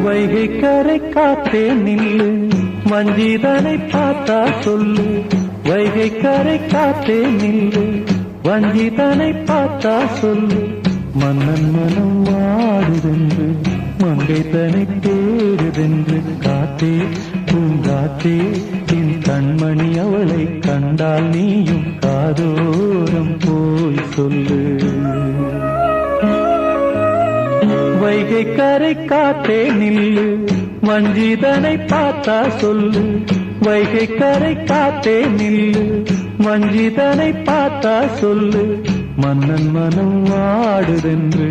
வைகை கரை காத்தே நில்லு, வஞ்சிதனை பார்த்தா சொல்லு. வைகை கரை காத்தே நில்லு, வஞ்சிதனை பார்த்தா சொல்லு. மன்னன் மனம் வாடுதென்று, மங்கை தனை தேடுதென்று. காத்தே பூங்காத்தே, என் கண்மணி அவளை கண்டால் நீயும் காதோரம் போய் சொல்லு. வைகை கரை காத்தே நில்லு, வஞ்சிதனை பார்த்தா சொல்லு. வைகை கரை காத்தே நில்லு, வஞ்சிதனை பார்த்தா சொல்லு. மன்னன் மனம் வாடுதென்று,